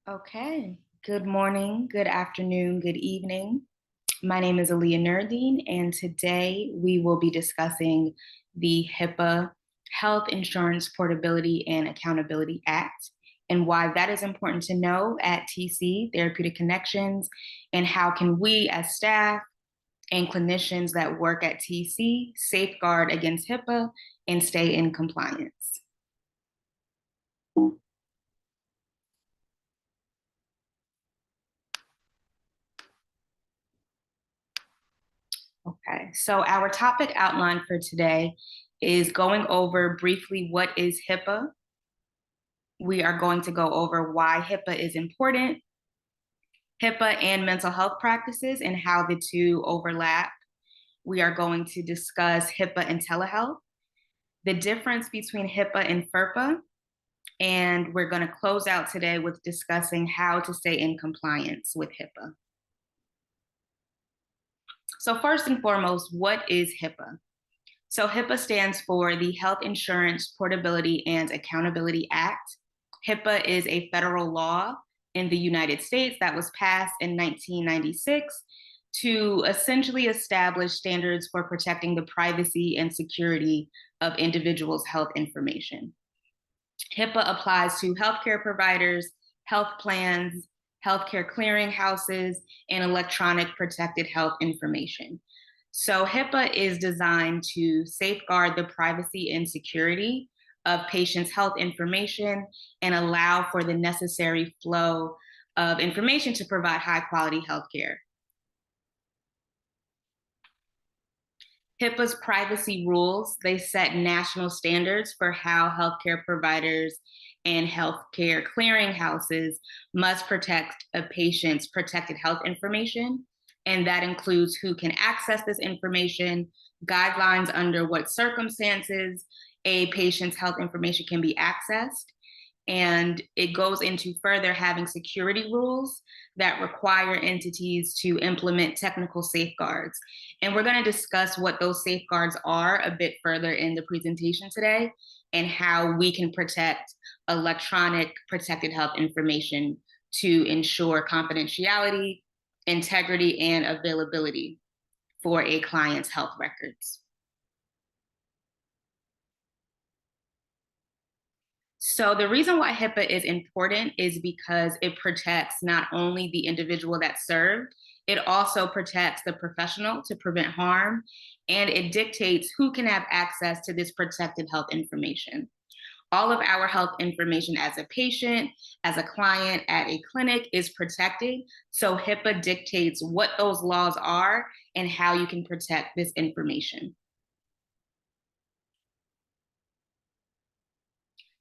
Okay. Good morning, good afternoon, good evening. My name is Aaliyah Nurdeen, and today we will be discussing the HIPAA Health Insurance Portability and Accountability Act and why that is important to know at TC, Therapeutic Connections, and how can we as staff and clinicians that work at TC safeguard against HIPAA and stay in compliance. Okay, so our topic outline for today is going over briefly what is HIPAA. We are going to go over why HIPAA is important, HIPAA and mental health practices and how the two overlap. We are going to discuss HIPAA and telehealth, the difference between HIPAA and FERPA, and we're going to close out today with discussing how to stay in compliance with HIPAA. So first and foremost, what is HIPAA? So HIPAA stands for the Health Insurance Portability and Accountability Act. HIPAA is a federal law in the United States that was passed in 1996 to essentially establish standards for protecting the privacy and security of individuals' health information. HIPAA applies to healthcare providers, health plans, healthcare clearinghouses, and electronic protected health information. So HIPAA is designed to safeguard the privacy and security of patients' health information and allow for the necessary flow of information to provide high quality healthcare. HIPAA's privacy rules, they set national standards for how healthcare providers and healthcare clearinghouses must protect a patient's protected health information. And that includes who can access this information, guidelines under what circumstances a patient's health information can be accessed. And it goes into further having security rules that require entities to implement technical safeguards. And we're going to discuss what those safeguards are a bit further in the presentation today and how we can protect electronic protected health information to ensure confidentiality, integrity, and availability for a client's health records. So the reason why HIPAA is important is because it protects not only the individual that's served, it also protects the professional to prevent harm, and it dictates who can have access to this protected health information. All of our health information as a patient, as a client at a clinic is protected. So HIPAA dictates what those laws are and how you can protect this information.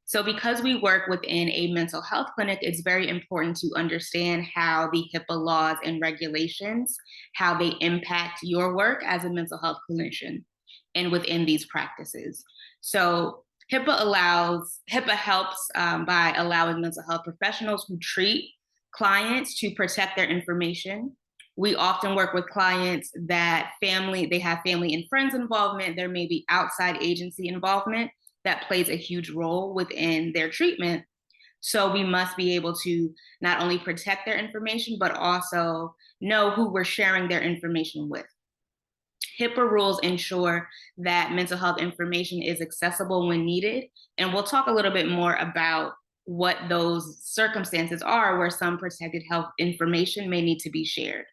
So because we work within a mental health clinic, it's very important to understand how the HIPAA laws and regulations, how they impact your work as a mental health clinician and within these practices. So HIPAA helps by allowing mental health professionals who treat clients to protect their information. We often work with clients that they have family and friends involvement. There may be outside agency involvement that plays a huge role within their treatment. So we must be able to not only protect their information, but also know who we're sharing their information with. HIPAA rules ensure that mental health information is accessible when needed. And we'll talk a little bit more about what those circumstances are where some protected health information may need to be shared.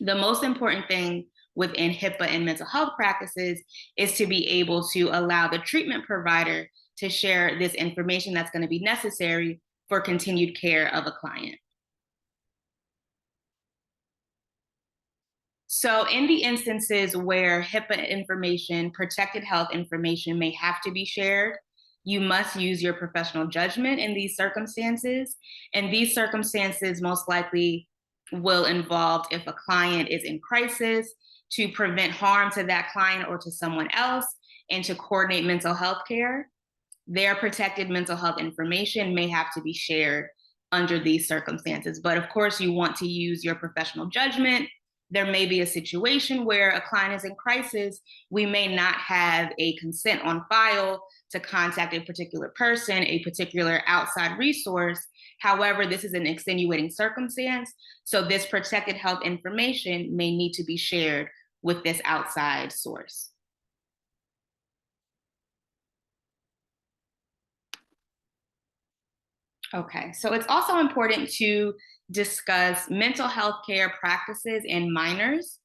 The most important thing within HIPAA and mental health practices is to be able to allow the treatment provider to share this information that's going to be necessary for continued care of a client. So in the instances where HIPAA information, protected health information may have to be shared, you must use your professional judgment in these circumstances. And these circumstances most likely will involve if a client is in crisis, to prevent harm to that client or to someone else, and to coordinate mental health care. Their protected mental health information may have to be shared under these circumstances. But of course, you want to use your professional judgment, There may be a situation where a client is in crisis. We may not have a consent on file to contact a particular person, a particular outside resource. However, this is an extenuating circumstance. So this protected health information may need to be shared with this outside source. Okay, so it's also important to discuss mental health care practices in minors,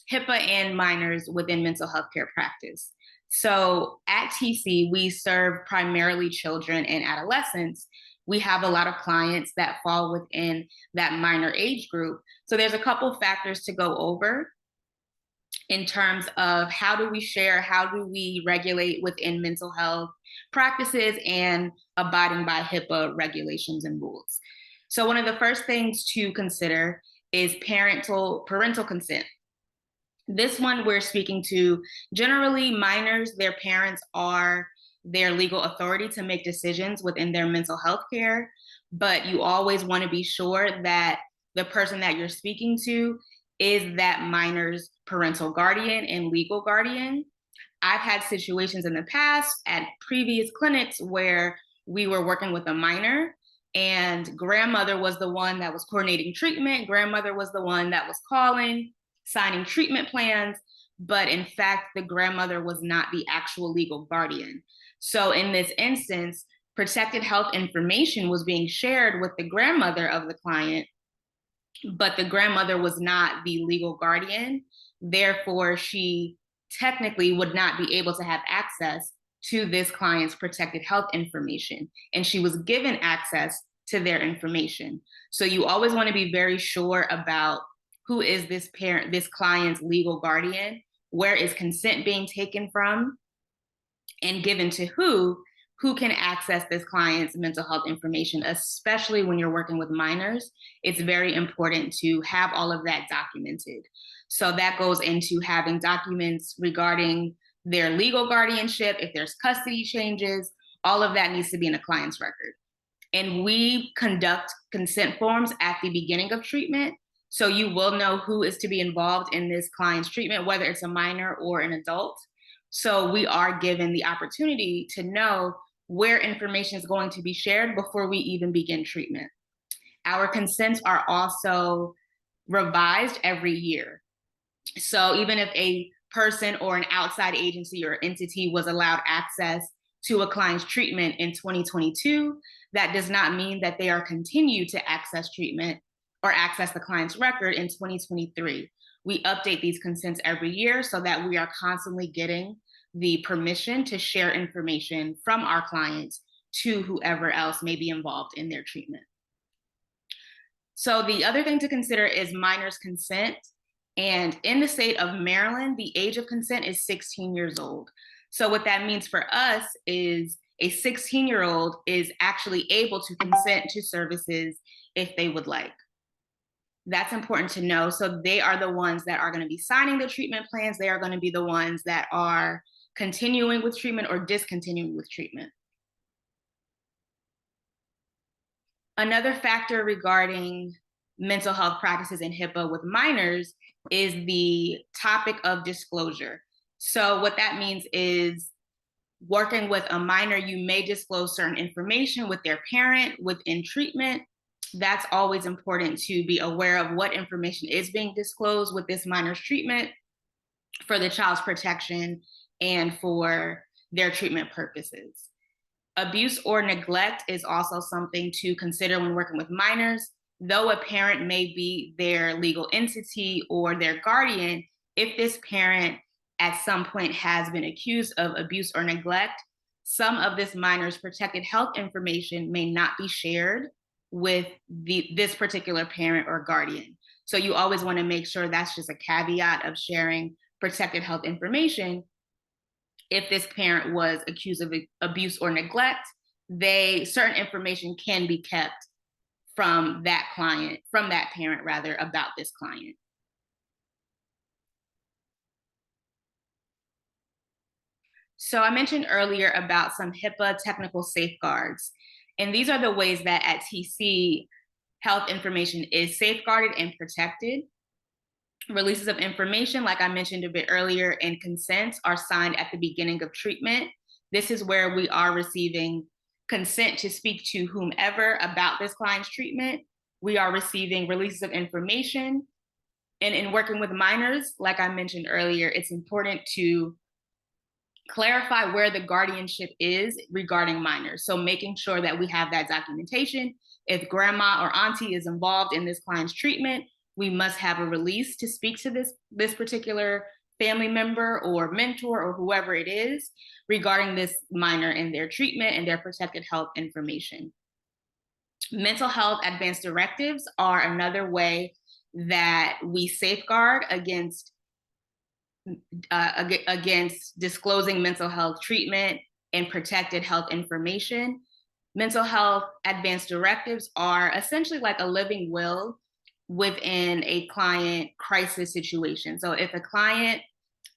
HIPAA and minors within mental health care practice. So at TC, we serve primarily children and adolescents. We have a lot of clients that fall within that minor age group. So there's a couple factors to go over in terms of how do we share, how do we regulate within mental health practices and abiding by HIPAA regulations and rules. So one of the first things to consider is parental consent. This one we're speaking to generally minors, their parents are their legal authority to make decisions within their mental health care, but you always want to be sure that the person that you're speaking to is that minor's parental guardian and legal guardian. I've had situations in the past at previous clinics where we were working with a minor and grandmother was the one that was coordinating treatment. Grandmother was the one that was calling, signing treatment plans, but in fact, the grandmother was not the actual legal guardian. So in this instance, protected health information was being shared with the grandmother of the client, but the grandmother was not the legal guardian. Therefore, she technically would not be able to have access to this client's protected health information. And she was given access to their information. So you always want to be very sure about who is this client's legal guardian, where is consent being taken from and given to who can access this client's mental health information, especially when you're working with minors. It's very important to have all of that documented. So that goes into having documents regarding their legal guardianship, if there's custody changes, all of that needs to be in a client's record. And we conduct consent forms at the beginning of treatment. So you will know who is to be involved in this client's treatment, whether it's a minor or an adult. So we are given the opportunity to know where information is going to be shared before we even begin treatment. Our consents are also revised every year. So even if a person or an outside agency or entity was allowed access to a client's treatment in 2022, that does not mean that they are continued to access treatment or access the client's record in 2023. We update these consents every year so that we are constantly getting the permission to share information from our clients to whoever else may be involved in their treatment. So the other thing to consider is minors' consent. And in the state of Maryland, the age of consent is 16 years old. So what that means for us is a 16-year-old is actually able to consent to services if they would like. That's important to know. So they are the ones that are going to be signing the treatment plans. They are going to be the ones that are continuing with treatment or discontinuing with treatment. Another factor regarding mental health practices in HIPAA with minors is the topic of disclosure. So what that means is working with a minor, you may disclose certain information with their parent within treatment. That's always important to be aware of what information is being disclosed with this minor's treatment for the child's protection and for their treatment purposes. Abuse or neglect is also something to consider when working with minors. Though a parent may be their legal entity or their guardian, if this parent at some point has been accused of abuse or neglect, some of this minor's protected health information may not be shared with this particular parent or guardian. So you always want to make sure that's just a caveat of sharing protected health information. If this parent was accused of abuse or neglect, certain information can be kept from that parent rather, about this client. So I mentioned earlier about some HIPAA technical safeguards, and these are the ways that at TC health information is safeguarded and protected. Releases of information, like I mentioned a bit earlier, and consents are signed at the beginning of treatment. This is where we are receiving consent to speak to whomever about this client's treatment. We are receiving releases of information. And in working with minors, like I mentioned earlier, it's important to clarify where the guardianship is regarding minors. So making sure that we have that documentation. If grandma or auntie is involved in this client's treatment, we must have a release to speak to this particular family member or mentor or whoever it is regarding this minor and their treatment and their protected health information. Mental health advance directives are another way that we safeguard against disclosing mental health treatment and protected health information. Mental health advance directives are essentially like a living will within a client crisis situation. So if a client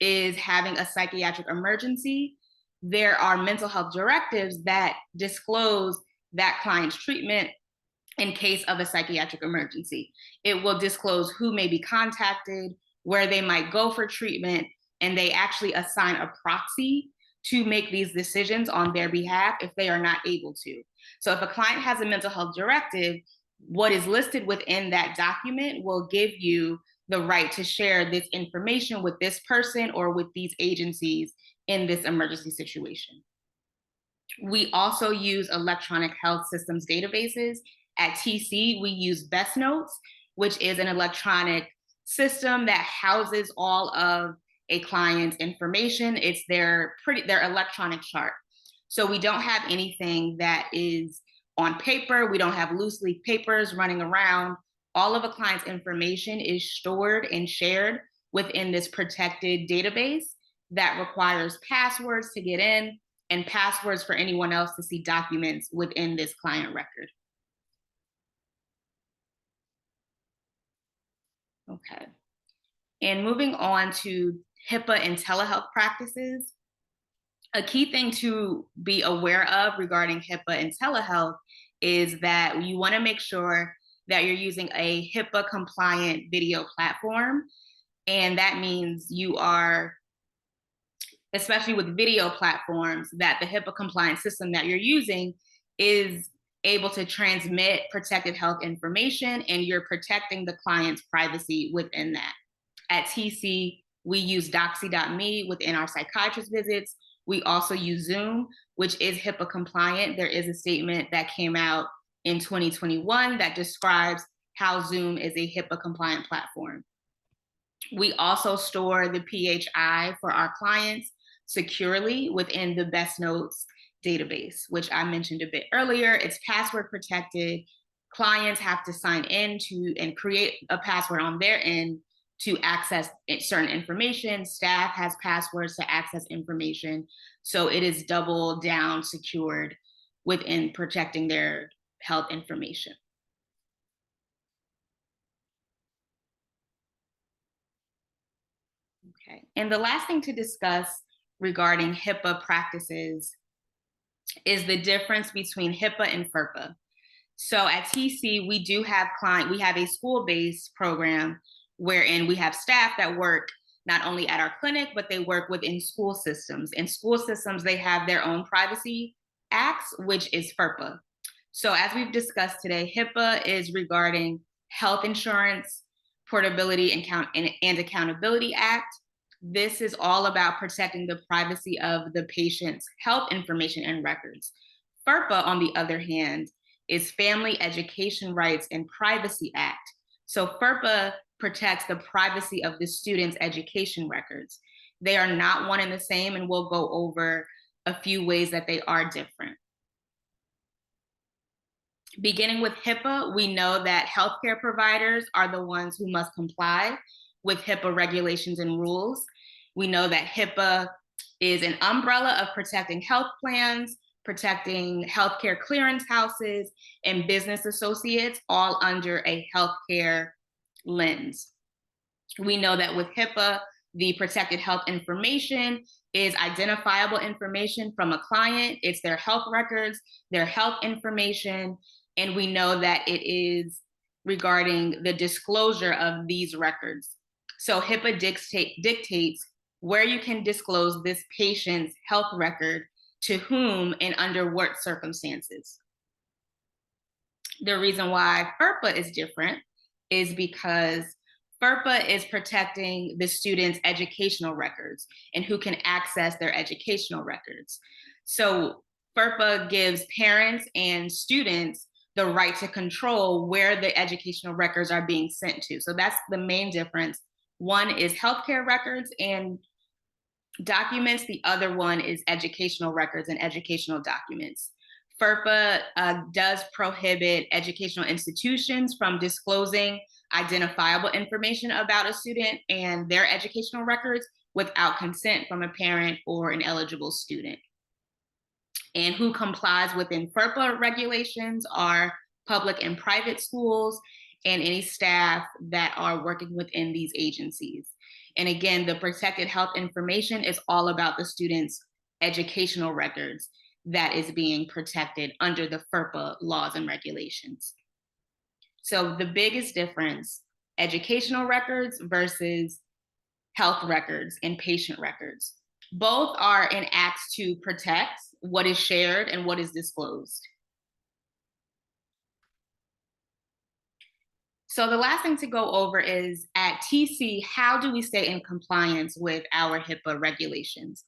is having a psychiatric emergency, there are mental health directives that disclose that client's treatment in case of a psychiatric emergency. It will disclose who may be contacted, where they might go for treatment, and they actually assign a proxy to make these decisions on their behalf if they are not able to. So if a client has a mental health directive, what is listed within that document will give you the right to share this information with this person or with these agencies in this emergency situation. We also use electronic health systems databases. At TC, we use Best Notes, which is an electronic system that houses all of a client's information. It's their electronic chart. So we don't have anything that is on paper. We don't have loose leaf papers running around. All of a client's information is stored and shared within this protected database that requires passwords to get in and passwords for anyone else to see documents within this client record. Okay. And moving on to HIPAA and telehealth practices, a key thing to be aware of regarding HIPAA and telehealth is that you want to make sure that you're using a HIPAA compliant video platform. And that means you are, especially with video platforms, that the HIPAA compliant system that you're using is able to transmit protected health information and you're protecting the client's privacy within that. At TC, we use doxy.me within our psychiatrist visits. We also use Zoom, which is HIPAA compliant. There is a statement that came out in 2021 that describes how Zoom is a HIPAA compliant platform. We also store the PHI for our clients securely within the Best Notes database, which I mentioned a bit earlier. It's password protected. Clients have to sign in to and create a password on their end to access certain information. Staff has passwords to access information. So it is double down secured within protecting their health information. Okay. And the last thing to discuss regarding HIPAA practices is the difference between HIPAA and FERPA. So at TC, we have a school-based program wherein we have staff that work not only at our clinic, but they work within school systems. In school systems, they have their own privacy acts, which is FERPA. So as we've discussed today, HIPAA is regarding Health Insurance Portability and Accountability Act. This is all about protecting the privacy of the patient's health information and records. FERPA, on the other hand, is Family Education Rights and Privacy Act. So FERPA protects the privacy of the student's education records. They are not one and the same, and we'll go over a few ways that they are different. Beginning with HIPAA, we know that healthcare providers are the ones who must comply with HIPAA regulations and rules. We know that HIPAA is an umbrella of protecting health plans, protecting healthcare clearance houses, and business associates, all under a healthcare lens. We know that with HIPAA, the protected health information is identifiable information from a client. It's their health records, their health information, and we know that it is regarding the disclosure of these records So HIPAA dictates where you can disclose this patient's health record, to whom, and under what circumstances. The reason why FERPA is different is because FERPA is protecting the student's educational records and who can access their educational records. So FERPA gives parents and students the right to control where the educational records are being sent to. So that's the main difference. One is healthcare records and documents. The other one is educational records and educational documents. FERPA does prohibit educational institutions from disclosing identifiable information about a student and their educational records without consent from a parent or an eligible student. And who complies within FERPA regulations are public and private schools and any staff that are working within these agencies. And again, the protected health information is all about the student's educational records that is being protected under the FERPA laws and regulations. So the biggest difference, educational records versus health records and patient records. Both are enacted to protect what is shared and what is disclosed. So the last thing to go over is at TC, how do we stay in compliance with our HIPAA regulations?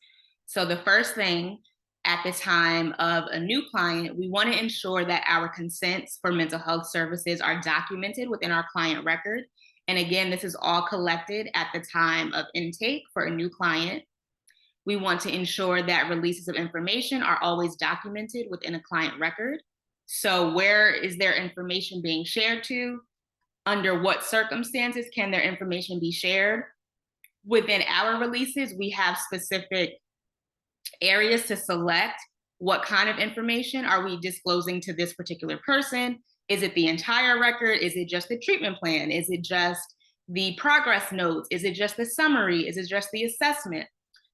So the first thing, at the time of a new client, we want to ensure that our consents for mental health services are documented within our client record. And again, this is all collected at the time of intake for a new client. We want to ensure that releases of information are always documented within a client record. So where is their information being shared to? Under what circumstances can their information be shared? Within our releases, we have specific areas to select what kind of information are we disclosing to this particular person. Is it the entire record? Is it just the treatment plan? Is it just the progress notes? Is it just the summary? Is it just the assessment?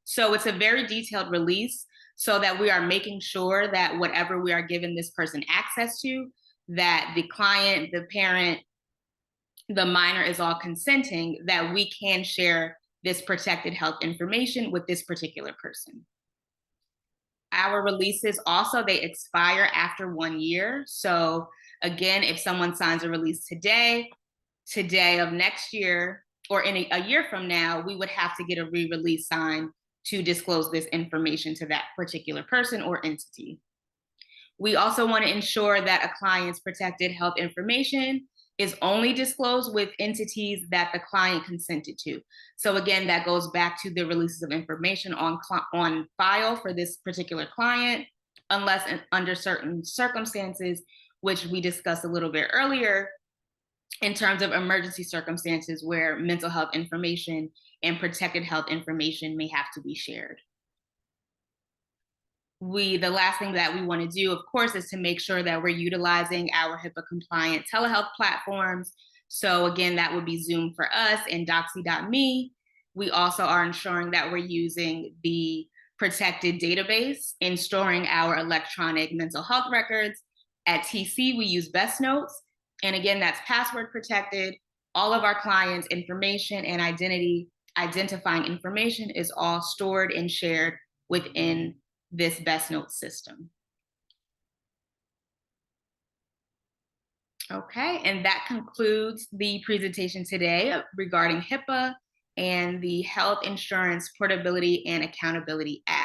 So it's a very detailed release so that we are making sure that whatever we are giving this person access to, that the client, the parent, the minor is all consenting, that we can share this protected health information with this particular person. Our releases also, they expire after 1 year. So again, if someone signs a release today of next year, or in a year from now, we would have to get a re-release signed to disclose this information to that particular person or entity. We also want to ensure that a client's protected health information is only disclosed with entities that the client consented to. So again, that goes back to the releases of information on file for this particular client, unless under certain circumstances, which we discussed a little bit earlier, in terms of emergency circumstances where mental health information and protected health information may have to be shared. The last thing that we want to do, of course, is to make sure that we're utilizing our HIPAA compliant telehealth platforms. So again, that would be Zoom for us and Doxy.me. We also are ensuring that we're using the protected database in storing our electronic mental health records. At TC, we use Best Notes. And again, that's password protected. All of our clients' information and identifying information is all stored and shared within this Best Notes system. Okay, and that concludes the presentation today regarding HIPAA and the Health Insurance Portability and Accountability Act.